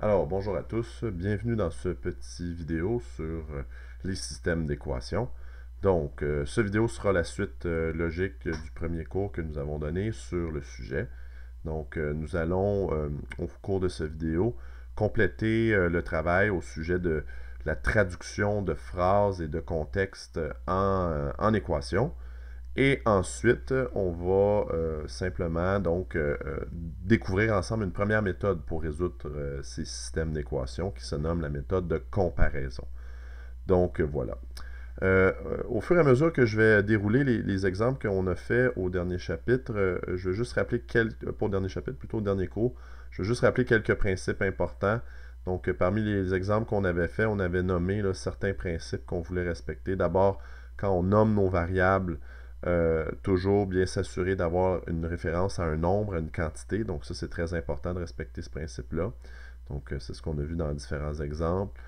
Alors, bonjour à tous, bienvenue dans ce petit vidéo sur les systèmes d'équations. Donc, ce vidéo sera la suite logique du premier cours que nous avons donné sur le sujet. Donc, nous allons, au cours de cette vidéo, compléter le travail au sujet de la traduction de phrases et de contexte en équations. Et ensuite, on va simplement donc découvrir ensemble une première méthode pour résoudre ces systèmes d'équations qui se nomme la méthode de comparaison. Donc voilà. Au fur et à mesure que je vais dérouler les exemples qu'on a fait au dernier chapitre, je vais juste rappeler pas au dernier chapitre, plutôt au dernier cours, je vais juste rappeler quelques principes importants. Donc, parmi les exemples qu'on avait fait, on avait nommé là, certains principes qu'on voulait respecter. D'abord, quand on nomme nos variables, toujours bien s'assurer d'avoir une référence à un nombre, à une quantité. Donc, ça, c'est très important de respecter ce principe-là. Donc, c'est ce qu'on a vu dans différents exemples.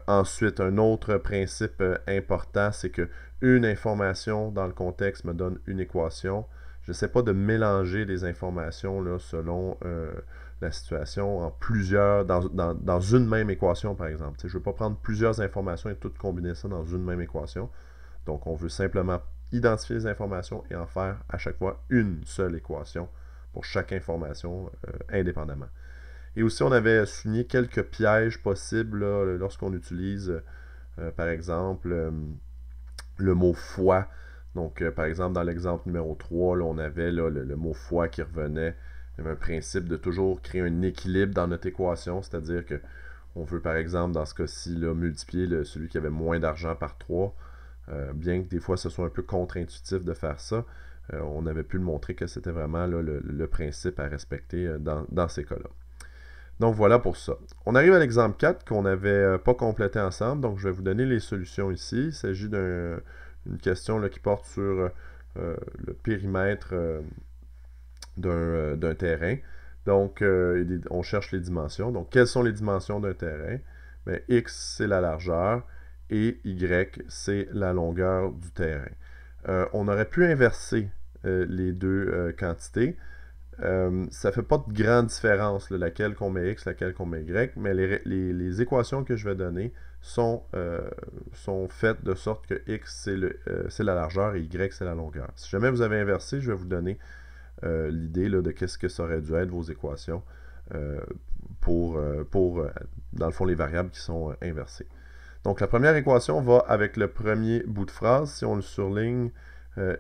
Ensuite, un autre principe important, c'est que une information dans le contexte me donne une équation. Je n'essaie pas de mélanger les informations là, selon la situation en plusieurs, dans une même équation, par exemple. Je ne veux pas prendre plusieurs informations et toutes combiner ça dans une même équation. Donc, on veut simplement identifier les informations et en faire à chaque fois une seule équation pour chaque information indépendamment. Et aussi, on avait souligné quelques pièges possibles là, lorsqu'on utilise, par exemple, le mot fois. Donc, par exemple, dans l'exemple numéro 3, là, on avait là, le mot fois qui revenait. Il y avait un principe de toujours créer un équilibre dans notre équation, c'est-à-dire que on veut, par exemple, dans ce cas-ci, multiplier celui qui avait moins d'argent par 3. Bien que des fois ce soit un peu contre-intuitif de faire ça, on avait pu le montrer que c'était vraiment là, le principe à respecter dans ces cas-là. Donc voilà pour ça. On arrive à l'exemple 4 qu'on n'avait pas complété ensemble, donc je vais vous donner les solutions ici. Il s'agit d'une question là, qui porte sur le périmètre d'un terrain. Donc, on cherche les dimensions. Donc, quelles sont les dimensions d'un terrain? Bien, X, c'est la largeur et Y, c'est la longueur du terrain. On aurait pu inverser les deux quantités. Ça ne fait pas de grande différence, là, laquelle qu'on met X, laquelle qu'on met Y, mais les équations que je vais donner sont faites de sorte que X, c'est la largeur et Y, c'est la longueur. Si jamais vous avez inversé, je vais vous donner l'idée de qu'est-ce que ça aurait dû être vos équations euh, pour dans le fond, les variables qui sont inversées. Donc, la première équation va avec le premier bout de phrase. Si on le surligne,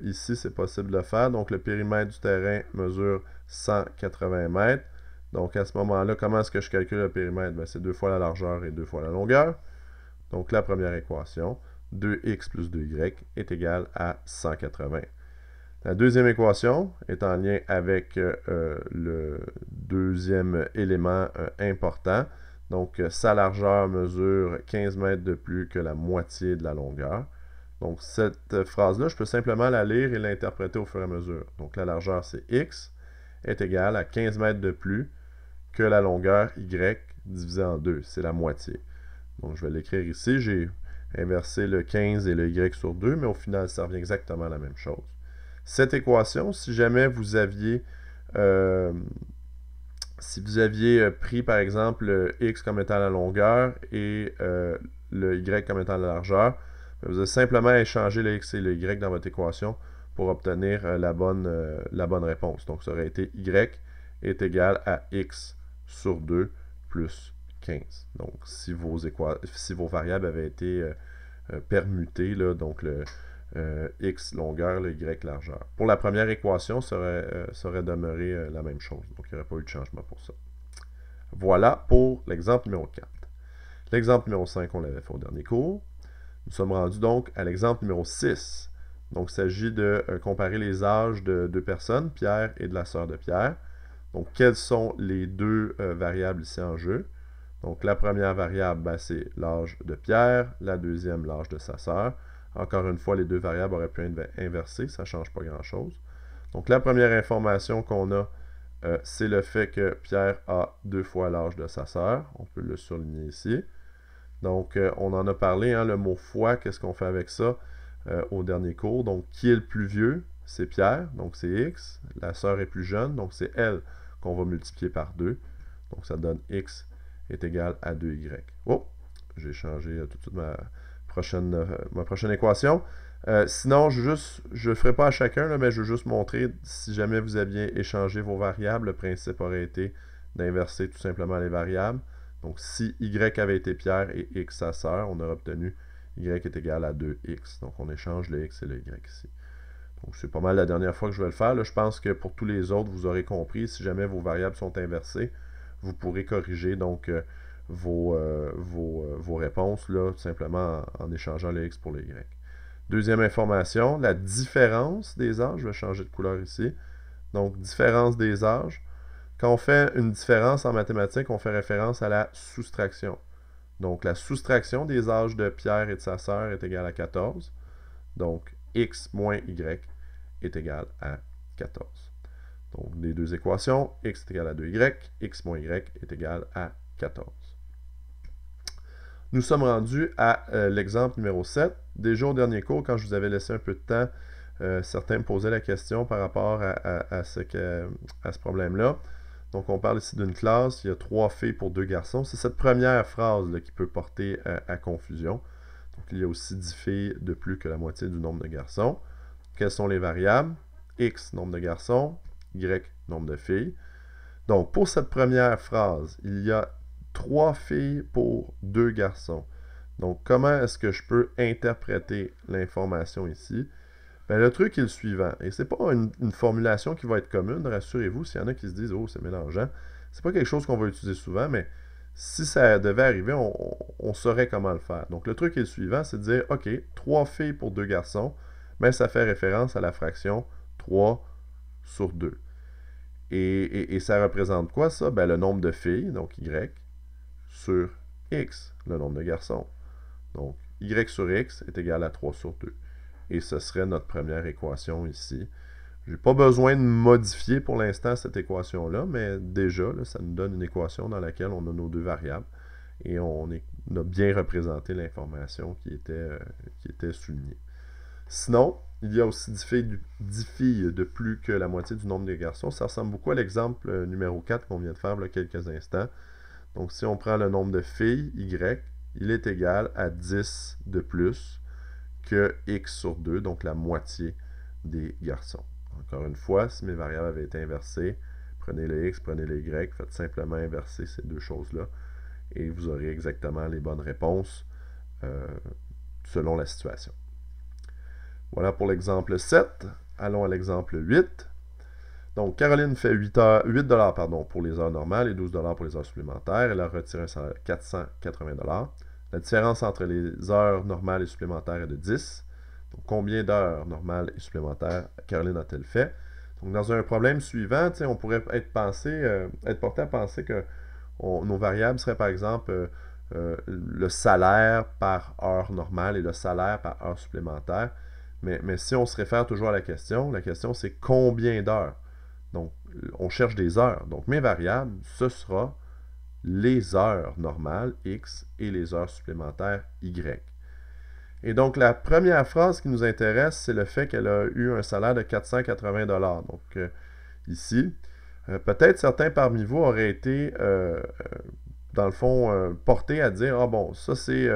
ici, c'est possible de le faire. Donc, le périmètre du terrain mesure 180 mètres. Donc, à ce moment-là, comment est-ce que je calcule le périmètre? Ben, c'est 2 fois la largeur et 2 fois la longueur. Donc, la première équation, 2x plus 2y est égal à 180. La deuxième équation est en lien avec le deuxième élément important. Donc, sa largeur mesure 15 mètres de plus que la moitié de la longueur. Donc, cette phrase-là, je peux simplement la lire et l'interpréter au fur et à mesure. Donc, la largeur, c'est x, est égale à 15 mètres de plus que la longueur y divisé en 2. C'est la moitié. Donc, je vais l'écrire ici. J'ai inversé le 15 et le y sur 2, mais au final, ça revient exactement à la même chose. Cette équation, si jamais vous aviez pris par exemple le x comme étant la longueur et le y comme étant la largeur, vous avez simplement échangé le x et le y dans votre équation pour obtenir la bonne réponse. Donc, ça aurait été y est égal à x sur 2 plus 15. Donc, si vos variables avaient été permutées, là, donc le x longueur, le y largeur. Pour la première équation, ça aurait demeuré la même chose. Donc, il n'y aurait pas eu de changement pour ça. Voilà pour l'exemple numéro 4. L'exemple numéro 5, on l'avait fait au dernier cours. Nous sommes rendus donc à l'exemple numéro 6. Donc, il s'agit de comparer les âges de deux personnes, Pierre et de la sœur de Pierre. Donc, quelles sont les deux variables ici en jeu? Donc, la première variable, ben, c'est l'âge de Pierre, la deuxième, l'âge de sa sœur. Encore une fois, les deux variables auraient pu être inversées, ça ne change pas grand-chose. Donc, la première information qu'on a, c'est le fait que Pierre a 2 fois l'âge de sa sœur. On peut le surligner ici. Donc, on en a parlé, hein, le mot fois, qu'est-ce qu'on fait avec ça au dernier cours? Donc, qui est le plus vieux? C'est Pierre, donc c'est X. La sœur est plus jeune, donc c'est elle qu'on va multiplier par 2. Donc, ça donne X est égal à 2y. Oh, j'ai changé tout de suite ma prochaine équation. Sinon, je ne ferai pas à chacun, là, mais je veux juste montrer, si jamais vous aviez échangé vos variables, le principe aurait été d'inverser tout simplement les variables. Donc, si y avait été Pierre et x sa sœur, on aurait obtenu y est égal à 2x. Donc, on échange le x et le y ici. Donc, c'est pas mal la dernière fois que je vais le faire. Là, je pense que pour tous les autres, vous aurez compris. Si jamais vos variables sont inversées, vous pourrez corriger donc vos réponses là, tout simplement en échangeant le x pour le y. Deuxième information, la différence des âges. Je vais changer de couleur ici. Donc, différence des âges. Quand on fait une différence en mathématiques, on fait référence à la soustraction. Donc, la soustraction des âges de Pierre et de sa sœur est égale à 14. Donc, x moins y est égal à 14. Donc, les deux équations, x est égal à 2y, x moins y est égal à 14. Nous sommes rendus à l'exemple numéro 7. Déjà au dernier cours, quand je vous avais laissé un peu de temps, certains me posaient la question par rapport à ce problème-là. Donc, on parle ici d'une classe, il y a 3 filles pour 2 garçons. C'est cette première phrase là, qui peut porter à confusion. Donc, il y a aussi 10 filles de plus que la moitié du nombre de garçons. Quelles sont les variables? X, nombre de garçons, Y, nombre de filles. Donc, pour cette première phrase, il y a 3 filles pour 2 garçons. Donc, comment est-ce que je peux interpréter l'information ici? Bien, le truc est le suivant, et ce n'est pas une formulation qui va être commune, rassurez-vous, s'il y en a qui se disent « Oh, c'est mélangeant », c'est pas quelque chose qu'on va utiliser souvent, mais si ça devait arriver, on saurait comment le faire. Donc, le truc est le suivant, c'est de dire « Ok, 3 filles pour 2 garçons », mais ça fait référence à la fraction 3 sur 2. Et ça représente quoi, ça? Ben, le nombre de filles, donc Y, sur X, le nombre de garçons. Donc, Y sur X est égal à 3 sur 2. Et ce serait notre première équation ici. Je n'ai pas besoin de modifier pour l'instant cette équation-là, mais déjà, là, ça nous donne une équation dans laquelle on a nos deux variables et on a bien représenté l'information qui était soulignée. Sinon, il y a aussi 10 filles de plus que la moitié du nombre de garçons. Ça ressemble beaucoup à l'exemple numéro 4 qu'on vient de faire il y a quelques instants. Donc, si on prend le nombre de filles, Y, il est égal à 10 de plus que x sur 2, donc la moitié des garçons. Encore une fois, si mes variables avaient été inversées, prenez le x, prenez le y, faites simplement inverser ces deux choses-là et vous aurez exactement les bonnes réponses selon la situation. Voilà pour l'exemple 7. Allons à l'exemple 8. Donc, Caroline fait 8 $ pour les heures normales et 12 $ pour les heures supplémentaires. Elle a retiré un salaire de 480 $. La différence entre les heures normales et supplémentaires est de 10. Donc, combien d'heures normales et supplémentaires Caroline a-t-elle fait? Donc, dans un problème suivant, on pourrait être porté à penser que nos variables seraient, par exemple, le salaire par heure normale et le salaire par heure supplémentaire. Mais si on se réfère toujours à la question c'est combien d'heures? Donc, on cherche des heures. Donc, mes variables, ce sera les heures normales, X, et les heures supplémentaires, Y. Et donc, la première phrase qui nous intéresse, c'est le fait qu'elle a eu un salaire de 480 $. Donc, ici, peut-être certains parmi vous auraient été, dans le fond, portés à dire « Ah bon, ça c'est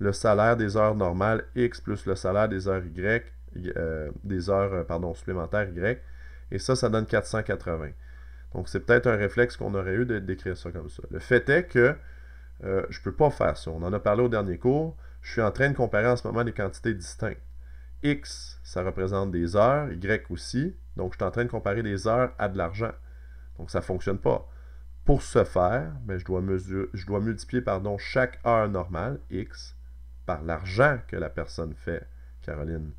le salaire des heures normales X plus le salaire des heures Y, supplémentaires Y, et ça donne 480. » Donc, c'est peut-être un réflexe qu'on aurait eu d'écrire ça comme ça. Le fait est que je ne peux pas faire ça. On en a parlé au dernier cours. Je suis en train de comparer en ce moment des quantités distinctes. X, ça représente des heures, Y aussi. Donc, je suis en train de comparer des heures à de l'argent. Donc, ça ne fonctionne pas. Pour ce faire, ben, je dois multiplier chaque heure normale, X, par l'argent que la personne fait, Caroline,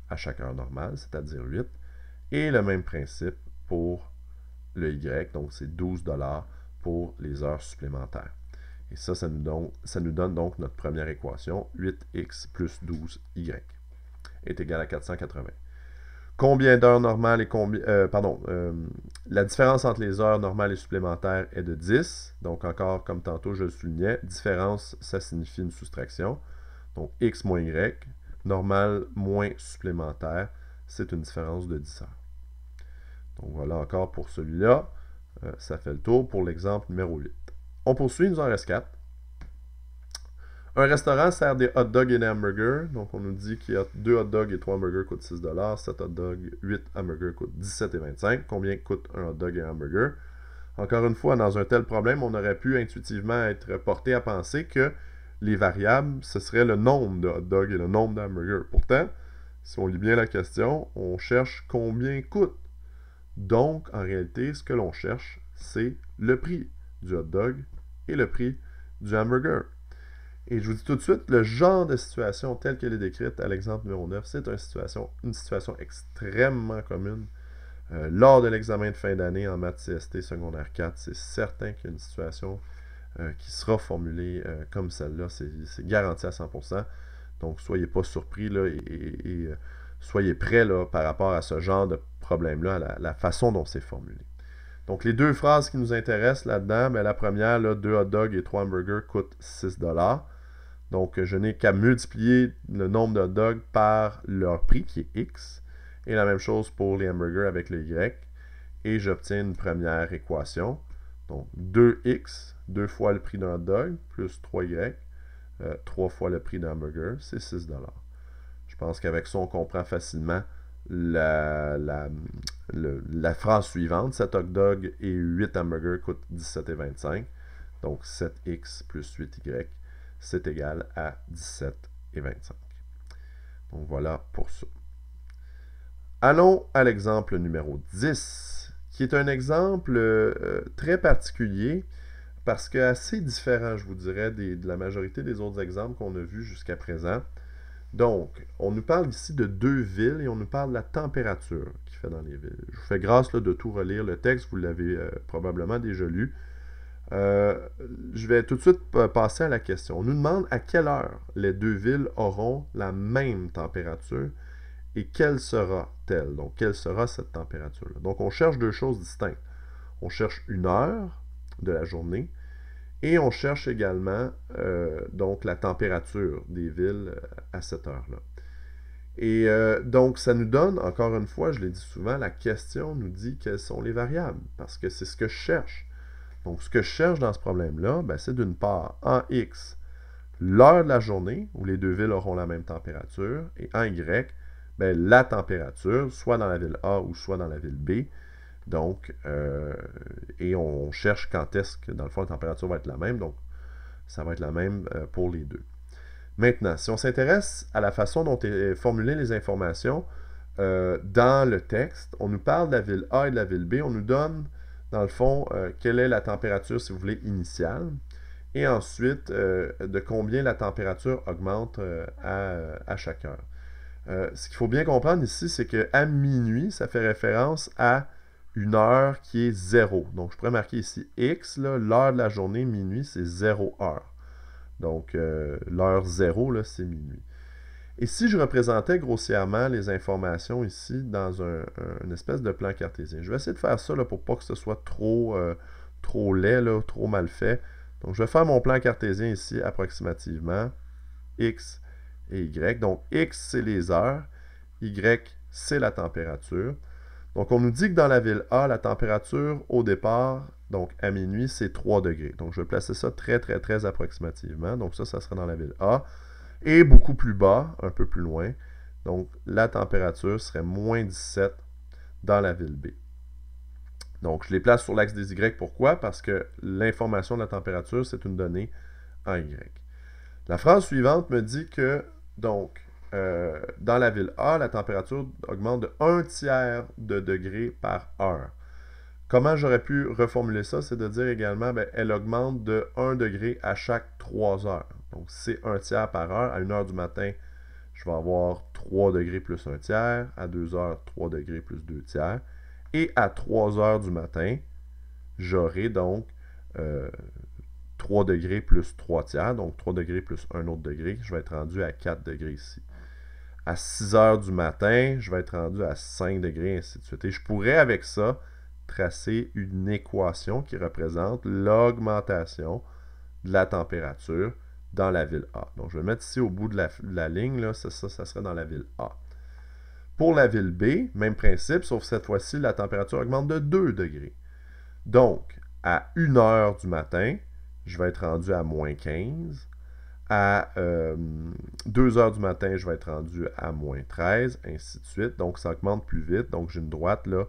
à chaque heure normale, c'est-à-dire 8. Et le même principe pour le Y, donc c'est 12 $ pour les heures supplémentaires. Et ça nous donne donc notre première équation, 8x plus 12y est égal à 480. Combien d'heures normales et la différence entre les heures normales et supplémentaires est de 10. Donc encore, comme tantôt je le soulignais, différence, ça signifie une soustraction. Donc x moins y, normal moins supplémentaire, c'est une différence de 10 heures. Donc voilà encore pour celui-là. Ça fait le tour pour l'exemple numéro 8. On poursuit, il nous en reste 4. Un restaurant sert des hot dogs et des hamburgers. Donc, on nous dit qu'il y a 2 hot dogs et 3 hamburgers coûtent 6 $, 7 hot dogs, 8 hamburgers coûtent 17,25 $. Combien coûte un hot dog et un hamburger? Encore une fois, dans un tel problème, on aurait pu intuitivement être porté à penser que les variables, ce serait le nombre de hot dogs et le nombre de hamburgers. Pourtant, si on lit bien la question, on cherche combien coûte. Donc, en réalité, ce que l'on cherche, c'est le prix du hot dog et le prix du hamburger. Et je vous dis tout de suite, le genre de situation telle qu'elle est décrite à l'exemple numéro 9, c'est une situation extrêmement commune. Lors de l'examen de fin d'année en maths CST secondaire 4, c'est certain qu'il y a une situation qui sera formulée comme celle-là. C'est garanti à 100%. Donc, soyez pas surpris là, et soyez prêts là, par rapport à ce genre de problème-là, à la façon dont c'est formulé. Donc, les deux phrases qui nous intéressent là-dedans, la première, là, 2 hot dogs et 3 hamburgers coûtent 6 $. Donc, je n'ai qu'à multiplier le nombre de hot dogs par leur prix, qui est X. Et la même chose pour les hamburgers avec le Y. Et j'obtiens une première équation. Donc, 2X, 2 fois le prix d'un hot dog, plus 3Y, 3 fois le prix d'un hamburger, c'est 6 $. Je pense qu'avec ça, on comprend facilement la phrase suivante. 7 hot dogs et 8 hamburgers coûtent 17,25 $. Donc, 7X plus 8Y, c'est égal à 17,25 $. Donc, voilà pour ça. Allons à l'exemple numéro 10, qui est un exemple très particulier parce que assez différent, je vous dirais, de la majorité des autres exemples qu'on a vus jusqu'à présent. Donc, on nous parle ici de 2 villes et on nous parle de la température qu'il fait dans les villes. Je vous fais grâce là, de tout relire le texte, vous l'avez probablement déjà lu. Je vais tout de suite passer à la question. On nous demande à quelle heure les 2 villes auront la même température et quelle sera-t-elle? Donc, quelle sera cette température-là? Donc, on cherche 2 choses distinctes. On cherche une heure de la journée et on cherche également donc la température des villes à cette heure-là. Et donc, ça nous donne, encore une fois, je l'ai dit souvent, la question nous dit quelles sont les variables, parce que c'est ce que je cherche. Donc, ce que je cherche dans ce problème-là, c'est d'une part, en X, l'heure de la journée, où les 2 villes auront la même température, et en Y, la température, soit dans la ville A ou soit dans la ville B. Donc, et on cherche quand est-ce que, dans le fond, la température va être la même. Donc, ça va être la même pour les deux. Maintenant, si on s'intéresse à la façon dont est formulées les informations dans le texte, on nous parle de la ville A et de la ville B. On nous donne, dans le fond, quelle est la température, si vous voulez, initiale. Et ensuite, de combien la température augmente à chaque heure. Ce qu'il faut bien comprendre ici, c'est qu'à minuit, ça fait référence à une heure qui est 0. Donc, je pourrais marquer ici X, l'heure de la journée, minuit, c'est 0 heure. Donc, l'heure 0, c'est minuit. Et si je représentais grossièrement les informations ici dans une espèce de plan cartésien, je vais essayer de faire ça pour pas que ce soit trop laid, trop mal fait. Donc, je vais faire mon plan cartésien ici approximativement. X et Y. Donc, X, c'est les heures. Y, c'est la température. Donc, on nous dit que dans la ville A, la température au départ, donc à minuit, c'est 3 degrés. Donc, je vais placer ça très, très, très approximativement. Donc, ça sera dans la ville A. Et beaucoup plus bas, un peu plus loin, donc la température serait moins 17 dans la ville B. Donc, je les place sur l'axe des Y. Pourquoi? Parce que l'information de la température, c'est une donnée en Y. La phrase suivante me dit que, donc, dans la ville A, la température augmente de 1/3 de degré par heure. Comment j'aurais pu reformuler ça? C'est de dire également, elle augmente de 1 degré à chaque 3 heures. Donc, c'est 1/3 par heure. À 1 heure du matin, je vais avoir 3 degrés plus 1/3. À 2 heures, 3 degrés plus 2/3. Et à 3 heures du matin, j'aurai donc 3 degrés plus 3/3. Donc, 3 degrés plus un autre degré. Je vais être rendu à 4 degrés ici. À 6 heures du matin, je vais être rendu à 5 degrés, ainsi de suite. Et je pourrais, avec ça, tracer une équation qui représente l'augmentation de la température dans la ville A. Donc, je vais mettre ici au bout de la ligne, là, ça serait dans la ville A. Pour la ville B, même principe, sauf cette fois-ci, la température augmente de 2 degrés. Donc, à 1 heure du matin, je vais être rendu à moins 15. À 2 heures du matin, je vais être rendu à moins 13, ainsi de suite. Donc, ça augmente plus vite. Donc, j'ai une droite là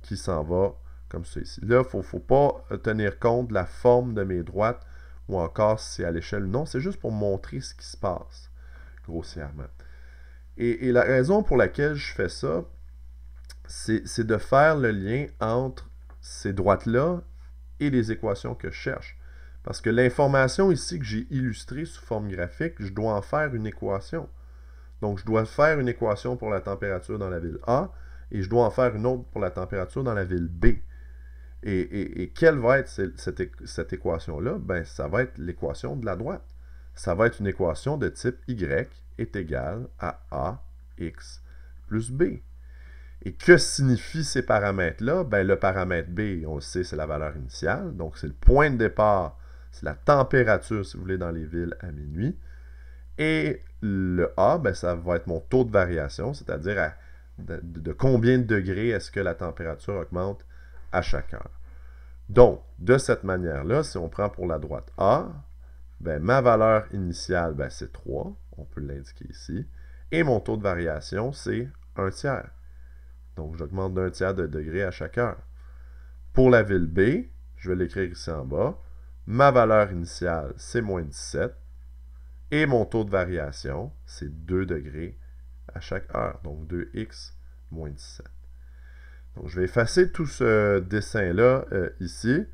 qui s'en va comme ça ici. Là, il ne faut pas tenir compte de la forme de mes droites ou encore si c'est à l'échelle ou non. C'est juste pour montrer ce qui se passe, grossièrement. Et la raison pour laquelle je fais ça, c'est de faire le lien entre ces droites-là et les équations que je cherche. Parce que l'information ici que j'ai illustrée sous forme graphique, je dois en faire une équation. Donc, je dois faire une équation pour la température dans la ville A et je dois en faire une autre pour la température dans la ville B. Et quelle va être cette équation-là? Ben, ça va être l'équation de la droite. Ça va être une équation de type Y est égal à AX plus B. Et que signifient ces paramètres-là? Ben, le paramètre B, on le sait, c'est la valeur initiale. Donc, c'est le point de départ, c'est la température, si vous voulez, dans les villes à minuit. Et le A, ben, ça va être mon taux de variation, c'est-à-dire de combien de degrés est-ce que la température augmente à chaque heure. Donc, de cette manière-là, si on prend pour la droite A, ben, ma valeur initiale, ben, c'est 3, on peut l'indiquer ici, et mon taux de variation, c'est 1 tiers. Donc, j'augmente d'1 tiers de degré à chaque heure. Pour la ville B, je vais l'écrire ici en bas, ma valeur initiale, c'est moins 17, et mon taux de variation, c'est 2 degrés à chaque heure, donc 2x moins 17. Donc, je vais effacer tout ce dessin-là ici.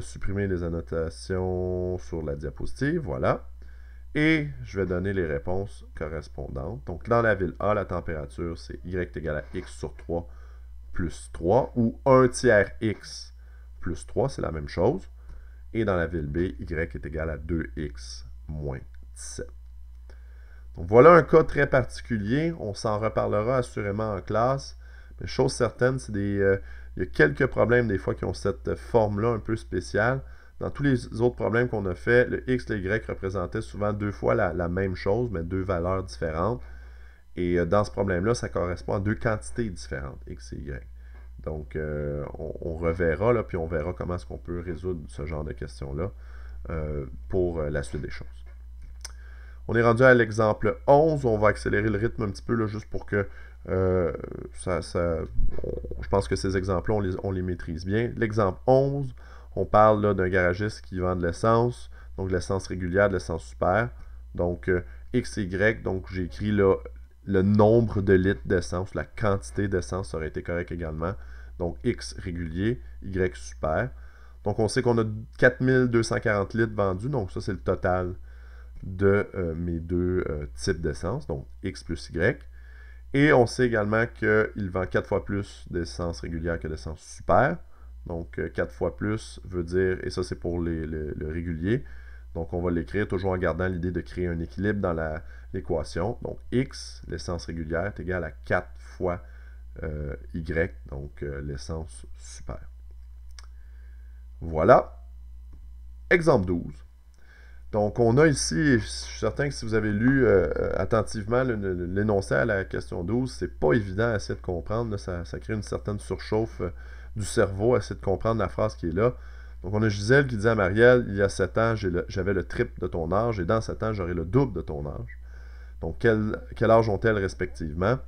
Supprimer les annotations sur la diapositive, voilà. Et je vais donner les réponses correspondantes. Donc, dans la ville A, la température, c'est y est égal à x sur 3 plus 3, ou 1 tiers x plus 3, c'est la même chose. Et dans la ville B, y est égal à 2x moins 17. Donc, voilà un cas très particulier. On s'en reparlera assurément en classe. Mais chose certaine, c'est il y a quelques problèmes des fois qui ont cette forme-là un peu spéciale. Dans tous les autres problèmes qu'on a fait, le x et le y représentaient souvent deux fois la même chose, mais deux valeurs différentes. Et dans ce problème-là, ça correspond à deux quantités différentes, x et y. Donc, on reverra, là, puis on verra comment est-ce qu'on peut résoudre ce genre de questions-là pour la suite des choses. On est rendu à l'exemple 11. On va accélérer le rythme un petit peu, là, juste pour que je pense que ces exemples-là, on les maîtrise bien. L'exemple 11, on parle d'un garagiste qui vend de l'essence, donc de l'essence régulière, de l'essence super. Donc, X et Y, donc j'ai écrit là le nombre de litres d'essence, la quantité d'essence, ça aurait été correct également. Donc, X régulier, Y super. Donc, on sait qu'on a 4240 litres vendus, donc ça, c'est le total de mes deux types d'essence, donc X plus Y. Et on sait également qu'il vend 4 fois plus d'essence régulière que d'essence super. Donc, 4 fois plus veut dire, et ça c'est pour le régulier, donc on va l'écrire toujours en gardant l'idée de créer un équilibre dans l'équation. Donc, X, l'essence régulière, est égal à 4 fois Y, donc l'essence super. Voilà. Exemple 12. Donc, on a ici, je suis certain que si vous avez lu attentivement l'énoncé à la question 12, c'est pas évident à essayer de comprendre. Là, ça crée une certaine surchauffe du cerveau à essayer de comprendre la phrase qui est là. Donc, on a Gisèle qui dit à Marielle, il y a 7 ans, j'avais le triple de ton âge, et dans 7 ans, j'aurai le double de ton âge. Donc, quel âge ont-elles respectivement?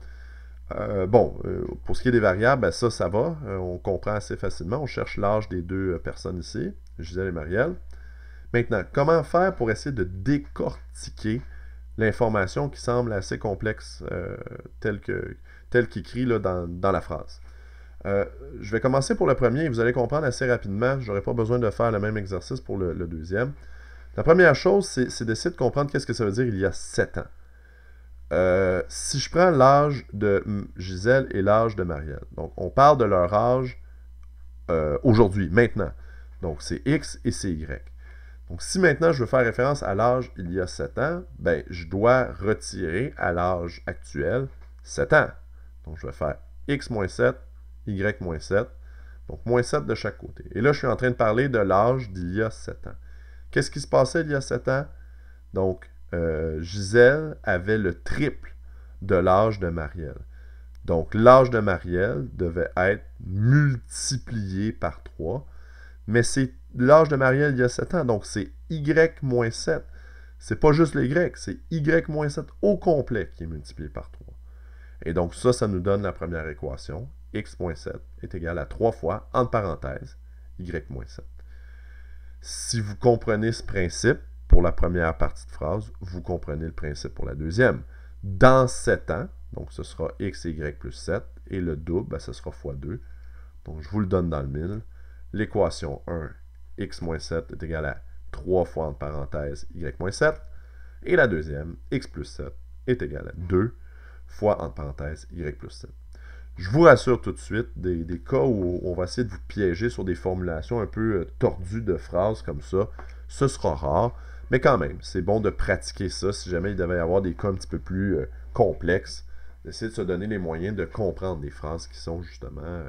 Pour ce qui est des variables, ben ça va. On comprend assez facilement. On cherche l'âge des deux personnes ici, Gisèle et Marielle. Maintenant, comment faire pour essayer de décortiquer l'information qui semble assez complexe telle qu'écrit dans la phrase? Je vais commencer pour le premier et vous allez comprendre assez rapidement. Je n'aurai pas besoin de faire le même exercice pour le deuxième. La première chose, c'est d'essayer de comprendre qu'est-ce que ça veut dire il y a 7 ans. Si je prends l'âge de Gisèle et l'âge de Marielle, donc on parle de leur âge aujourd'hui, maintenant. Donc c'est X et c'est Y. Donc, si maintenant je veux faire référence à l'âge il y a 7 ans, ben, je dois retirer à l'âge actuel 7 ans. Donc, je vais faire x moins 7, y moins 7. Donc, moins 7 de chaque côté. Et là, je suis en train de parler de l'âge d'il y a 7 ans. Qu'est-ce qui se passait il y a 7 ans? Donc, Gisèle avait le triple de l'âge de Marielle. Donc, l'âge de Marielle devait être multiplié par 3. mais c'est l'âge de Marielle il y a 7 ans, donc c'est y moins 7. C'est pas juste le y, c'est y moins 7 au complet qui est multiplié par 3. Et donc ça nous donne la première équation. X moins 7 est égal à 3 fois, entre parenthèses, y moins 7. Si vous comprenez ce principe pour la première partie de phrase, vous comprenez le principe pour la deuxième. Dans 7 ans, donc ce sera x et y plus 7, et le double, ce sera fois 2. Donc je vous le donne dans le mille. L'équation 1, x moins 7 est égal à 3 fois entre parenthèses y moins 7. Et la deuxième, x plus 7 est égal à 2 fois entre parenthèses y plus 7. Je vous rassure tout de suite, des cas où on va essayer de vous piéger sur des formulations un peu tordues de phrases comme ça, ce sera rare, mais quand même, c'est bon de pratiquer ça si jamais il devait y avoir des cas un petit peu plus complexes, d'essayer de se donner les moyens de comprendre des phrases qui sont justement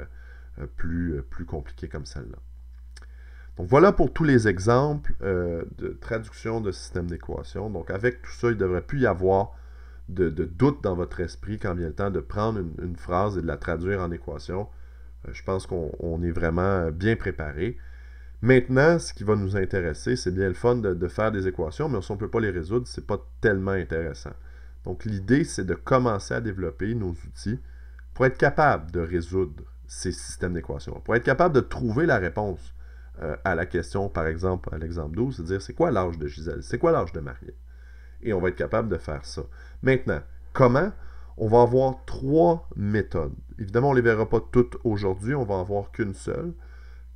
plus compliquées comme celle-là. Donc voilà pour tous les exemples de traduction de système d'équations. Donc avec tout ça, il ne devrait plus y avoir de doute dans votre esprit quand vient le temps de prendre une phrase et de la traduire en équation. Je pense qu'on est vraiment bien préparé. Maintenant, ce qui va nous intéresser, c'est bien le fun de faire des équations, mais si on ne peut pas les résoudre, ce n'est pas tellement intéressant. Donc l'idée, c'est de commencer à développer nos outils pour être capable de résoudre ces systèmes d'équations, pour être capable de trouver la réponse à la question, par exemple, à l'exemple 12, c'est de dire c'est quoi l'âge de Gisèle, c'est quoi l'âge de Marielle? Et on va être capable de faire ça. Maintenant, comment? On va avoir 3 méthodes. Évidemment, on ne les verra pas toutes aujourd'hui, on va en voir qu'une seule,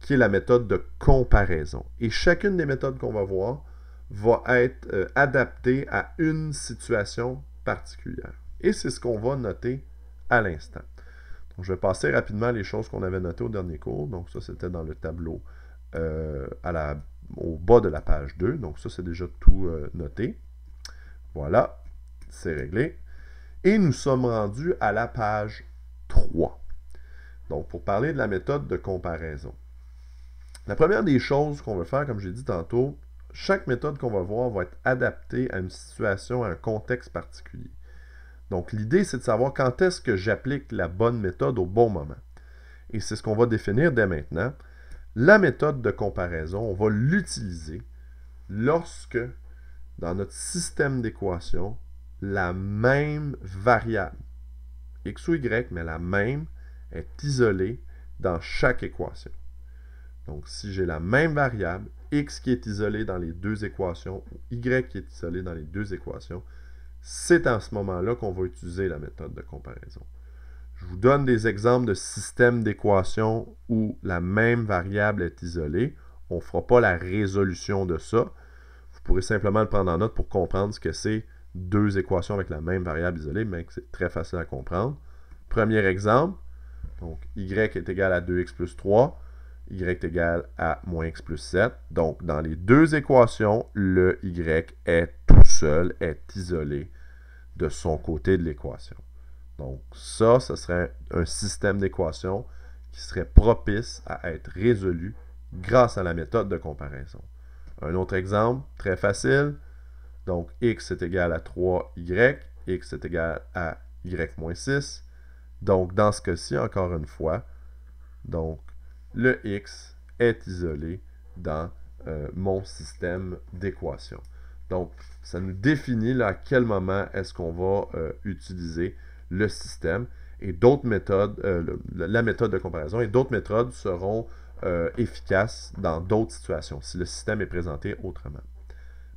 qui est la méthode de comparaison. Et chacune des méthodes qu'on va voir va être adaptée à une situation particulière. Et c'est ce qu'on va noter à l'instant. Donc, je vais passer rapidement les choses qu'on avait notées au dernier cours. Donc ça, c'était dans le tableau au bas de la page 2. Donc ça, c'est déjà tout noté. Voilà, c'est réglé. Et nous sommes rendus à la page 3. Donc, pour parler de la méthode de comparaison. La première des choses qu'on veut faire, comme j'ai dit tantôt, chaque méthode qu'on va voir va être adaptée à une situation, à un contexte particulier. Donc, l'idée, c'est de savoir quand est-ce que j'applique la bonne méthode au bon moment. Et c'est ce qu'on va définir dès maintenant. La méthode de comparaison, on va l'utiliser lorsque dans notre système d'équations, la même variable, x ou y, mais la même, est isolée dans chaque équation. Donc, si j'ai la même variable, x qui est isolée dans les deux équations, ou y qui est isolée dans les deux équations, c'est en ce moment-là qu'on va utiliser la méthode de comparaison. Je vous donne des exemples de systèmes d'équations où la même variable est isolée. On ne fera pas la résolution de ça. Vous pourrez simplement le prendre en note pour comprendre ce que c'est deux équations avec la même variable isolée, mais c'est très facile à comprendre. Premier exemple, donc y est égal à 2x plus 3, y est égal à moins x plus 7. Donc, dans les deux équations, le y est tout seul, est isolé de son côté de l'équation. Donc, ça, ce serait un système d'équations qui serait propice à être résolu grâce à la méthode de comparaison. Un autre exemple, très facile. Donc, x est égal à 3y, x est égal à y moins 6. Donc, dans ce cas-ci, encore une fois, donc, le x est isolé dans mon système d'équations. Donc, ça nous définit là, à quel moment est-ce qu'on va utiliser le système et d'autres méthodes, la méthode de comparaison et d'autres méthodes seront efficaces dans d'autres situations, si le système est présenté autrement.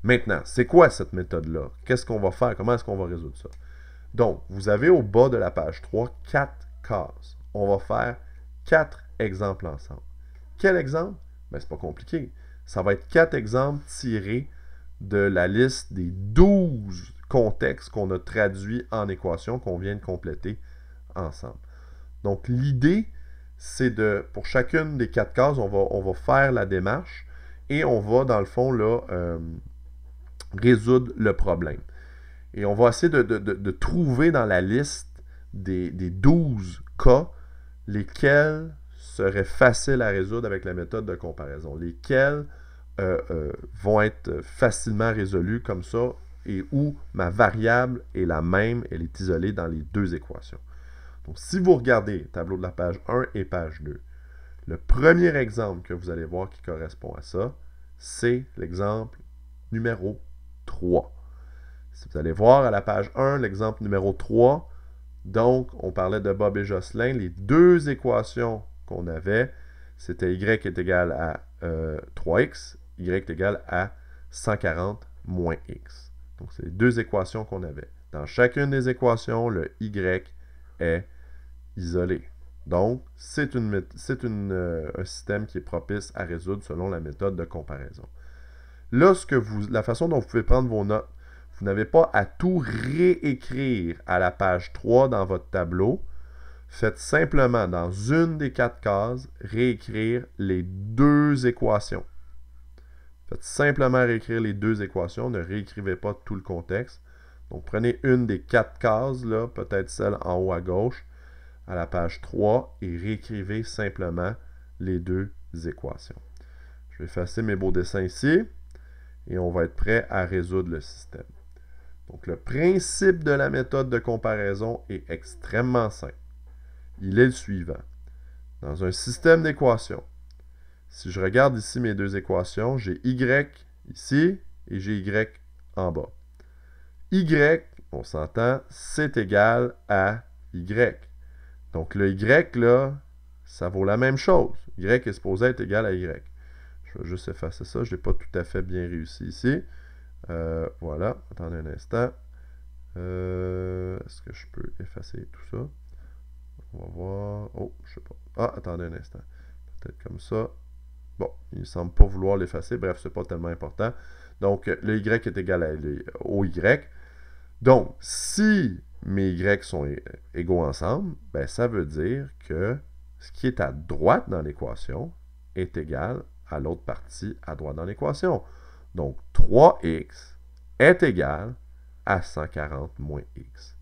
Maintenant, c'est quoi cette méthode-là? Qu'est-ce qu'on va faire? Comment est-ce qu'on va résoudre ça? Donc, vous avez au bas de la page 3, 4 cases. On va faire 4 exemples ensemble. Quel exemple? Ben, c'est pas compliqué. Ça va être 4 exemples tirés de la liste des 12 contextes qu'on a traduits en équation qu'on vient de compléter ensemble. Donc, l'idée, c'est de, pour chacune des 4 cases, on va faire la démarche et on va, dans le fond, là, résoudre le problème. Et on va essayer de trouver dans la liste des 12 cas lesquels seraient faciles à résoudre avec la méthode de comparaison, lesquels vont être facilement résolus comme ça et où ma variable est la même, elle est isolée dans les deux équations. Donc, si vous regardez le tableau de la page 1 et page 2, Le premier exemple que vous allez voir qui correspond à ça, c'est l'exemple numéro 3. Si vous allez voir à la page 1, l'exemple numéro 3, donc on parlait de Bob et Jocelyn, les deux équations qu'on avait, c'était y est égal à 3x, y est égal à 140 moins x. Donc c'est les deux équations qu'on avait. Dans chacune des équations, le y est isolé. Donc, c'est un système qui est propice à résoudre selon la méthode de comparaison. Là, la façon dont vous pouvez prendre vos notes, vous n'avez pas à tout réécrire à la page 3 dans votre tableau. Faites simplement, dans une des 4 cases, réécrire les deux équations. Faites simplement réécrire les deux équations, ne réécrivez pas tout le contexte. Donc, prenez une des 4 cases, là, peut-être celle en haut à gauche, à la page 3, et réécrivez simplement les deux équations. Je vais effacer mes beaux dessins ici, et on va être prêt à résoudre le système. Donc, le principe de la méthode de comparaison est extrêmement simple. Il est le suivant. Dans un système d'équations, si je regarde ici mes deux équations, j'ai y ici et j'ai y en bas. Y, on s'entend, c'est égal à y. Donc, le y, là, ça vaut la même chose. Y est supposé être égal à y. Je vais juste effacer ça. Je ne l'ai pas tout à fait bien réussi ici. Voilà. Attendez un instant. Est-ce que je peux effacer tout ça? On va voir. Oh, je sais pas. Ah, attendez un instant. Peut-être comme ça. Bon, il ne semble pas vouloir l'effacer. Bref, ce n'est pas tellement important. Donc, le y est égal au y. Donc, si mes y sont égaux ensemble, ben, ça veut dire que ce qui est à droite dans l'équation est égal à l'autre partie à droite dans l'équation. Donc, 3x est égal à 140 moins x.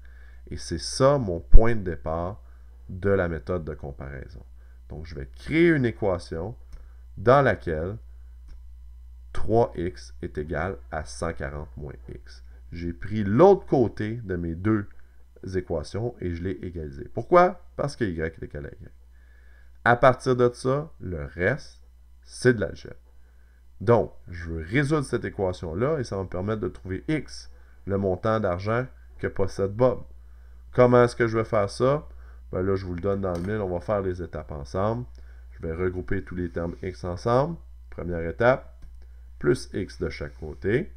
Et c'est ça mon point de départ de la méthode de comparaison. Donc, je vais créer une équation dans laquelle 3x est égal à 140 moins x. J'ai pris l'autre côté de mes deux équations et je l'ai égalisé. Pourquoi? Parce que y est égal à y. À partir de ça, le reste, c'est de l'algèbre. Donc, je veux résoudre cette équation-là et ça va me permettre de trouver x, le montant d'argent que possède Bob. Comment est-ce que je vais faire ça? Ben là, je vous le donne dans le mille. On va faire les étapes ensemble. Je vais regrouper tous les termes x ensemble. Première étape, plus x de chaque côté.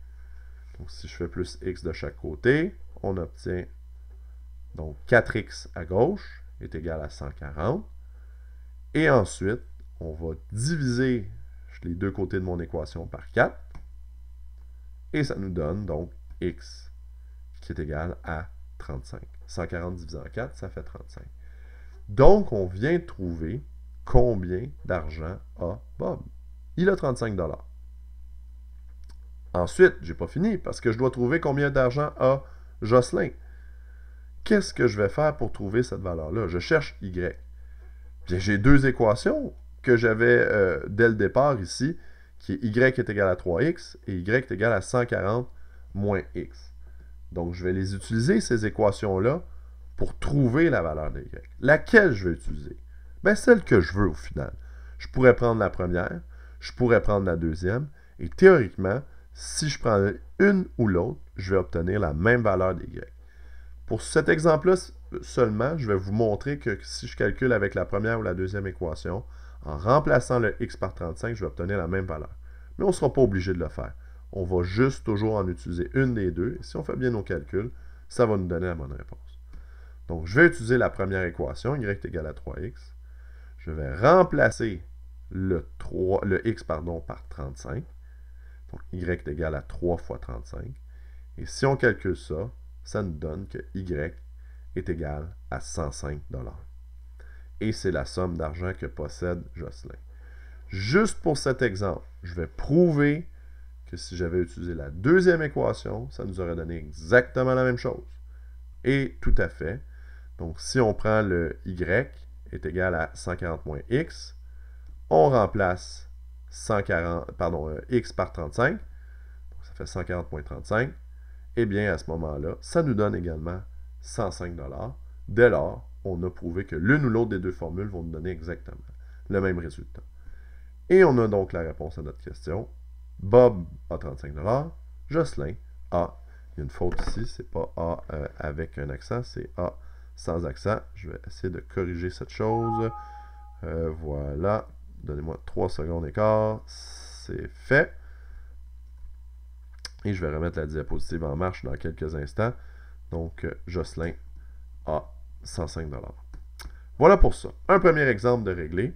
Donc, si je fais plus x de chaque côté, on obtient donc 4x à gauche est égal à 140. Et ensuite, on va diviser les deux côtés de mon équation par 4. Et ça nous donne donc x qui est égal à 35. 140 divisé en 4, ça fait 35. Donc, on vient de trouver combien d'argent a Bob. Il a 35 $. Ensuite, je n'ai pas fini parce que je dois trouver combien d'argent a Jocelyn. Qu'est-ce que je vais faire pour trouver cette valeur-là? Je cherche y. Bien, j'ai deux équations que j'avais dès le départ ici, qui est y est égal à 3x et y est égal à 140 moins x. Donc, je vais les utiliser, ces équations-là, pour trouver la valeur de y. Laquelle je vais utiliser? Bien, celle que je veux au final. Je pourrais prendre la première, je pourrais prendre la deuxième, et théoriquement, si je prends une ou l'autre, je vais obtenir la même valeur de y. Pour cet exemple-là seulement, je vais vous montrer que si je calcule avec la première ou la deuxième équation, en remplaçant le x par 35, je vais obtenir la même valeur. Mais on ne sera pas obligé de le faire. On va juste toujours en utiliser une des deux. Et si on fait bien nos calculs, ça va nous donner la bonne réponse. Donc, je vais utiliser la première équation, y est égal à 3x. Je vais remplacer le x par 35. Donc, y est égal à 3 fois 35. Et si on calcule ça, ça nous donne que y est égal à 105 $. Et c'est la somme d'argent que possède Jocelyn. Juste pour cet exemple, je vais prouver que si j'avais utilisé la deuxième équation, ça nous aurait donné exactement la même chose. Et tout à fait. Donc, si on prend le y est égal à 140 moins x, on remplace x par 35, donc ça fait 140 moins 35, et bien à ce moment-là, ça nous donne également 105 $. Dès lors, on a prouvé que l'une ou l'autre des deux formules vont nous donner exactement le même résultat. Et on a donc la réponse à notre question. Bob a 35 $, Jocelyn a, il y a une faute ici, c'est pas A avec un accent, c'est A sans accent. Je vais essayer de corriger cette chose. Voilà, donnez-moi 3 secondes et quart, c'est fait. Et je vais remettre la diapositive en marche dans quelques instants. Donc, Jocelyn a 105 $. Voilà pour ça. Un premier exemple de réglé.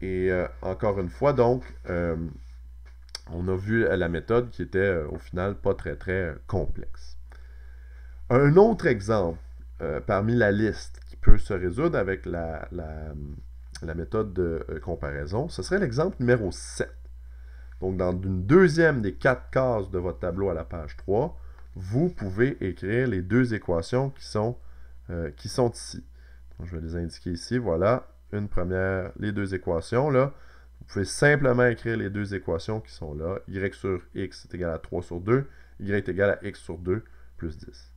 Et encore une fois, donc, on a vu la méthode qui était au final pas très très complexe. Un autre exemple parmi la liste qui peut se résoudre avec la méthode de comparaison, ce serait l'exemple numéro 7. Donc, dans une deuxième des 4 cases de votre tableau à la page 3, vous pouvez écrire les deux équations qui sont ici. Donc, je vais les indiquer ici. Voilà, une première, les deux équations. Là, vous pouvez simplement écrire les deux équations qui sont là. Y sur x est égal à 3 sur 2. Y est égal à x sur 2 plus 10.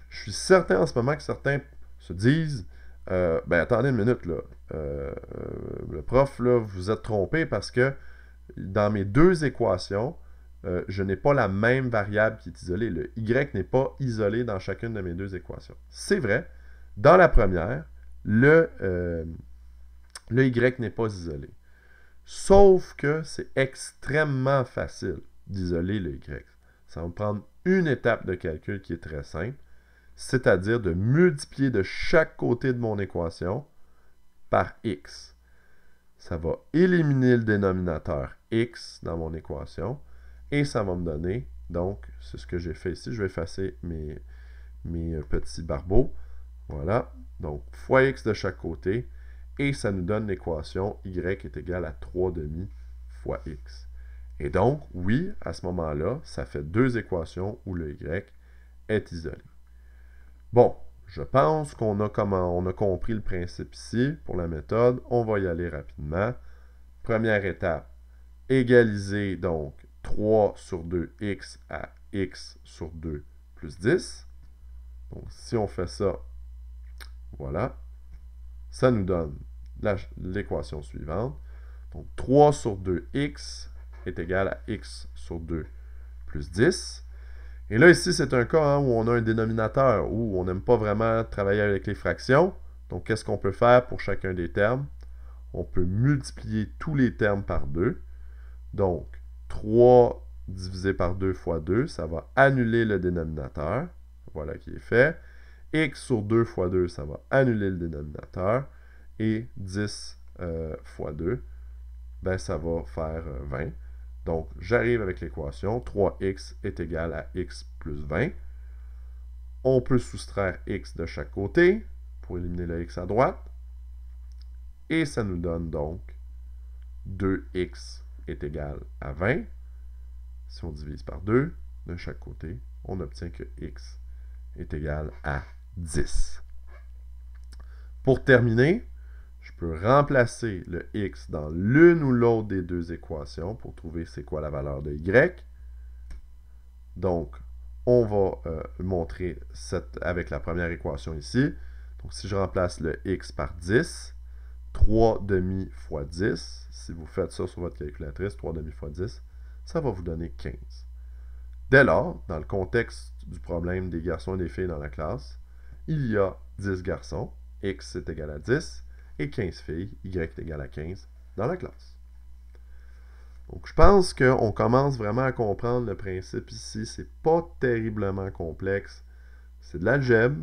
Je suis certain en ce moment que certains se disent ben attendez une minute, là. Le prof, là, vous êtes trompé parce que dans mes deux équations, je n'ai pas la même variable qui est isolée. Le y n'est pas isolé dans chacune de mes deux équations. C'est vrai. Dans la première, le y n'est pas isolé. Sauf que c'est extrêmement facile d'isoler le y. Ça va me prendre une étape de calcul qui est très simple, c'est-à-dire de multiplier de chaque côté de mon équation par x. Ça va éliminer le dénominateur x dans mon équation et ça va me donner, donc, c'est ce que j'ai fait ici. Je vais effacer mes petits barbeaux. Voilà. Donc, fois x de chaque côté. Et ça nous donne l'équation y est égal à 3/2 fois x. Et donc, oui, à ce moment-là, ça fait deux équations où le y est isolé. Bon, je pense qu'on a compris le principe ici pour la méthode. On va y aller rapidement. Première étape, égaliser donc 3 sur 2x à x sur 2 plus 10. Donc, si on fait ça, voilà, ça nous donne l'équation suivante. Donc, 3 sur 2x est égal à x sur 2 plus 10. Et là, ici, c'est un cas où on a un dénominateur, où on n'aime pas vraiment travailler avec les fractions. Donc, qu'est-ce qu'on peut faire pour chacun des termes? On peut multiplier tous les termes par 2. Donc, 3 divisé par 2 fois 2, ça va annuler le dénominateur. Voilà qui est fait. X sur 2 fois 2, ça va annuler le dénominateur. Et 10 fois 2, ben, ça va faire 20. Donc, j'arrive avec l'équation 3x est égal à x plus 20. On peut soustraire x de chaque côté pour éliminer le x à droite. Et ça nous donne donc 2x est égal à 20. Si on divise par 2 de chaque côté, on obtient que x est égal à 10. Pour terminer, je peux remplacer le x dans l'une ou l'autre des deux équations pour trouver c'est quoi la valeur de y. Donc, on va montrer avec la première équation ici. Donc, si je remplace le x par 10, 3/2 fois 10, si vous faites ça sur votre calculatrice, 3/2 fois 10, ça va vous donner 15. Dès lors, dans le contexte du problème des garçons et des filles dans la classe, il y a 10 garçons, x est égal à 10, et 15 filles, y est égal à 15, dans la classe. Donc, je pense qu'on commence vraiment à comprendre le principe ici. C'est pas terriblement complexe. C'est de l'algèbre.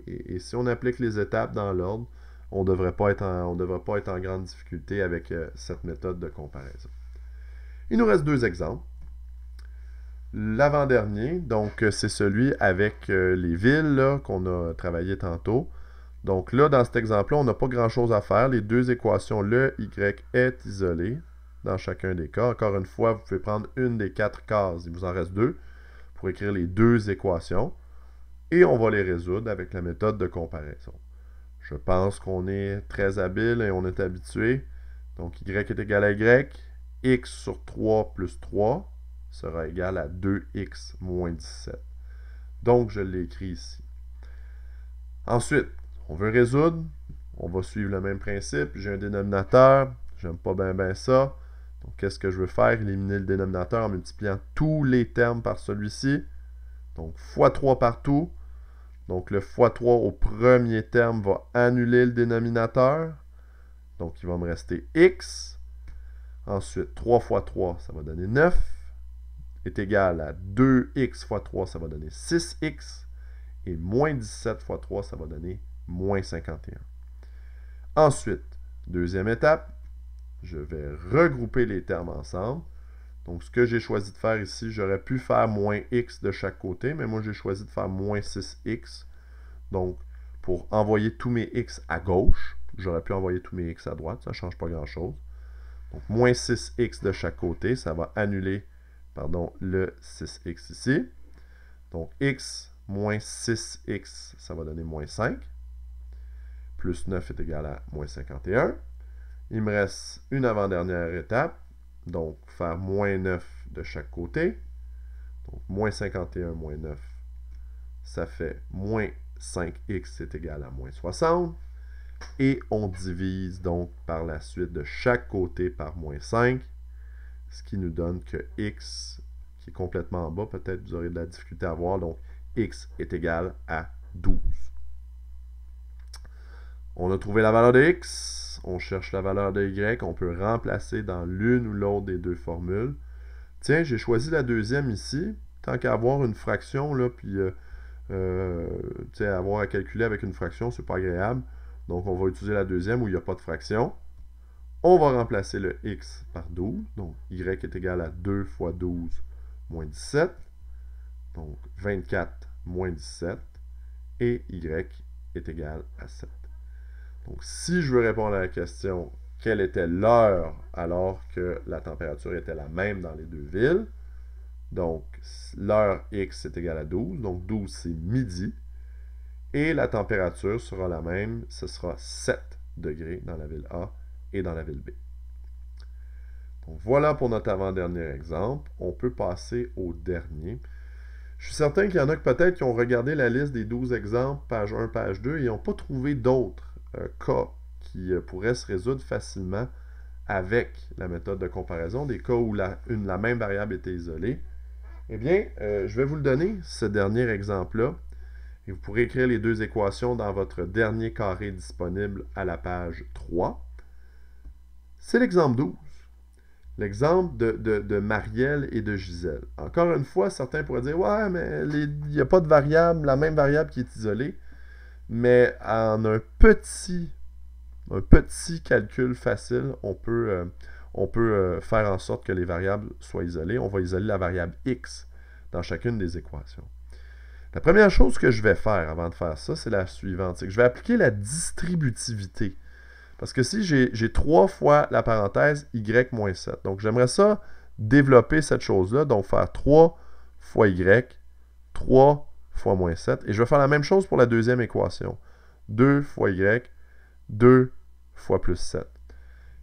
Et si on applique les étapes dans l'ordre, on ne devrait pas être en grande difficulté avec cette méthode de comparaison. Il nous reste deux exemples. L'avant-dernier, donc, c'est celui avec les villes qu'on a travaillé tantôt. Donc là, dans cet exemple-là, on n'a pas grand-chose à faire. Les deux équations, le y est isolé dans chacun des cas. Encore une fois, vous pouvez prendre une des 4 cases, il vous en reste 2, pour écrire les deux équations. Et on va les résoudre avec la méthode de comparaison. Je pense qu'on est très habile et on est habitué. Donc, y est égal à y. X sur 3 plus 3 sera égal à 2x moins 17. Donc, je l'écris ici. Ensuite, on veut résoudre. On va suivre le même principe. J'ai un dénominateur. J'aime pas bien ça. Donc, qu'est-ce que je veux faire? Éliminer le dénominateur en multipliant tous les termes par celui-ci. Donc, x3 partout. Donc, le x3 au premier terme va annuler le dénominateur. Donc, il va me rester x. Ensuite, 3 fois 3, ça va donner 9. Est égal à 2x fois 3, ça va donner 6x. Et moins 17 fois 3, ça va donner moins 51. Ensuite, deuxième étape, je vais regrouper les termes ensemble. Donc, ce que j'ai choisi de faire ici, j'aurais pu faire moins x de chaque côté, mais moi, j'ai choisi de faire moins 6x. Donc, pour envoyer tous mes x à gauche, j'aurais pu envoyer tous mes x à droite, ça ne change pas grand-chose. Donc, moins 6x de chaque côté, ça va annuler, le 6x ici. Donc, x moins 6x, ça va donner moins 5. Plus 9 est égal à moins 51. Il me reste une avant-dernière étape. Donc, faire moins 9 de chaque côté. Donc, moins 51 moins 9, ça fait moins 5x, c'est égal à moins 60. Et on divise donc par la suite de chaque côté par moins 5, ce qui nous donne que x, qui est complètement en bas, peut-être vous aurez de la difficulté à voir, donc x est égal à 12. On a trouvé la valeur de x, on cherche la valeur de y, on peut remplacer dans l'une ou l'autre des deux formules. Tiens, j'ai choisi la deuxième ici, tant qu'à avoir une fraction, là, puis avoir à calculer avec une fraction, c'est pas agréable. Donc, on va utiliser la deuxième où il n'y a pas de fraction. On va remplacer le x par 12. Donc, y est égal à 2 fois 12 moins 17. Donc, 24 moins 17. Et y est égal à 7. Donc, si je veux répondre à la question quelle était l'heure alors que la température était la même dans les deux villes, donc l'heure x est égale à 12. Donc, 12, c'est midi. Et la température sera la même, ce sera 7 degrés dans la ville A et dans la ville B. Donc voilà pour notre avant-dernier exemple. On peut passer au dernier. Je suis certain qu'il y en a peut-être qui ont regardé la liste des 12 exemples, page 1, page 2, et n'ont pas trouvé d'autres cas qui pourraient se résoudre facilement avec la méthode de comparaison, des cas où la même variable était isolée. Eh bien, je vais vous le donner, ce dernier exemple-là. Et vous pourrez écrire les deux équations dans votre dernier carré disponible à la page 3. C'est l'exemple 12. L'exemple de Marielle et de Gisèle. Encore une fois, certains pourraient dire « Ouais, mais il n'y a pas de variable, la même variable qui est isolée. » Mais en un petit calcul facile, on peut faire en sorte que les variables soient isolées. On va isoler la variable x dans chacune des équations. La première chose que je vais faire avant de faire ça, c'est la suivante. C'est que je vais appliquer la distributivité. Parce que si j'ai 3 fois la parenthèse y moins 7. Donc, j'aimerais ça développer cette chose-là. Donc, faire 3 fois y, 3 fois moins 7. Et je vais faire la même chose pour la deuxième équation. 2 fois y, 2 fois plus 7.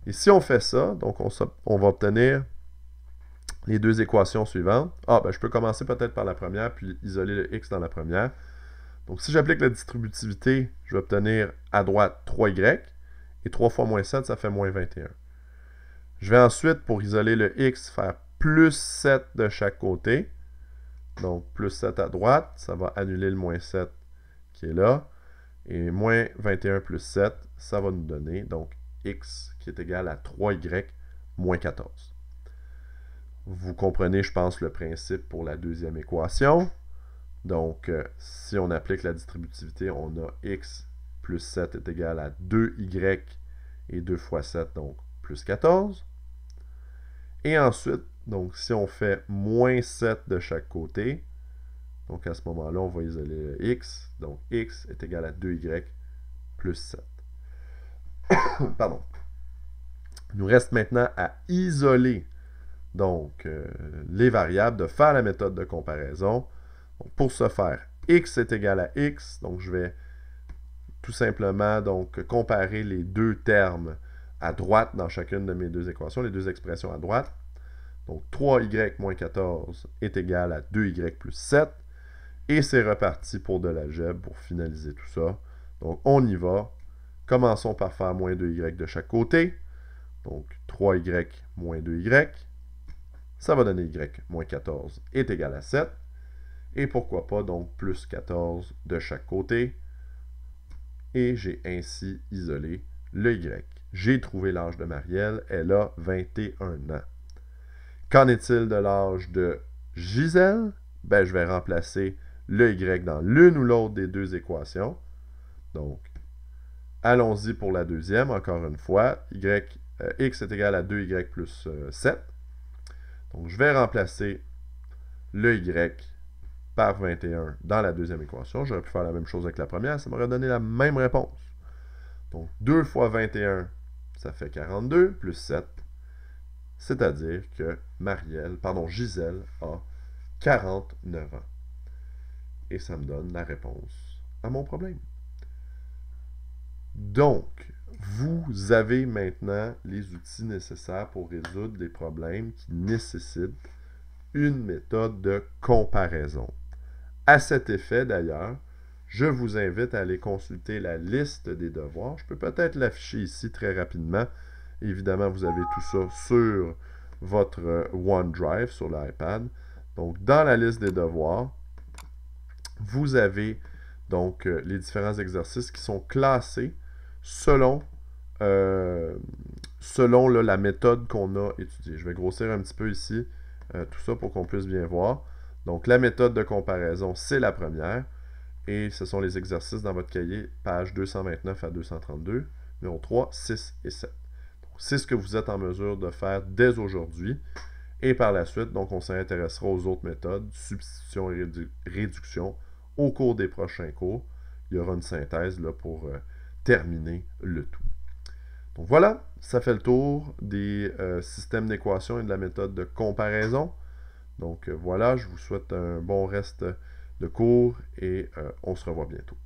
Et si on fait ça, donc on va obtenir les deux équations suivantes. Je peux commencer peut-être par la première, puis isoler le x dans la première. Donc, si j'applique la distributivité, je vais obtenir à droite 3y, et 3 fois moins 7, ça fait moins 21. Je vais ensuite, pour isoler le x, faire plus 7 de chaque côté. Donc, plus 7 à droite, ça va annuler le moins 7 qui est là. Et moins 21 plus 7, ça va nous donner, donc, x qui est égal à 3y moins 14. Vous comprenez, je pense, le principe pour la deuxième équation. Donc, si on applique la distributivité, on a x plus 7 est égal à 2y et 2 fois 7, donc plus 14. Et ensuite, donc, si on fait moins 7 de chaque côté, donc à ce moment-là, on va isoler le x. Donc, x est égal à 2y plus 7. Pardon. Il nous reste maintenant à isoler donc les variables, de faire la méthode de comparaison. Donc, pour ce faire, x est égal à x. Donc, je vais tout simplement donc comparer les deux termes à droite dans chacune de mes deux équations, les deux expressions à droite. Donc, 3y moins 14 est égal à 2y plus 7. Et c'est reparti pour de l'algèbre pour finaliser tout ça. Donc, on y va. Commençons par faire moins 2y de chaque côté. Donc, 3y moins 2y, ça va donner y moins 14 est égal à 7. Et pourquoi pas, donc, plus 14 de chaque côté. Et j'ai ainsi isolé le y. J'ai trouvé l'âge de Marielle, elle a 21 ans. Qu'en est-il de l'âge de Gisèle? Ben, je vais remplacer le y dans l'une ou l'autre des deux équations. Donc, allons-y pour la deuxième, encore une fois. X est égal à 2y plus 7. Donc, je vais remplacer le y par 21 dans la deuxième équation. J'aurais pu faire la même chose avec la première, ça m'aurait donné la même réponse. Donc, 2 fois 21, ça fait 42, plus 7. C'est-à-dire que Gisèle a 49 ans. Et ça me donne la réponse à mon problème. Donc, vous avez maintenant les outils nécessaires pour résoudre des problèmes qui nécessitent une méthode de comparaison. À cet effet, d'ailleurs, je vous invite à aller consulter la liste des devoirs. Je peux peut-être l'afficher ici très rapidement. Évidemment, vous avez tout ça sur votre OneDrive, sur l'iPad. Donc, dans la liste des devoirs, vous avez donc les différents exercices qui sont classés selon la méthode qu'on a étudiée. Je vais grossir un petit peu ici tout ça pour qu'on puisse bien voir. Donc, la méthode de comparaison, c'est la première. Et ce sont les exercices dans votre cahier, pages 229 à 232, numéro 3, 6 et 7. C'est ce que vous êtes en mesure de faire dès aujourd'hui. Et par la suite, donc, on s'intéressera aux autres méthodes, substitution et réduction, au cours des prochains cours. Il y aura une synthèse là, pour terminer le tout. Donc voilà, ça fait le tour des systèmes d'équations et de la méthode de comparaison. Donc voilà, je vous souhaite un bon reste de cours et on se revoit bientôt.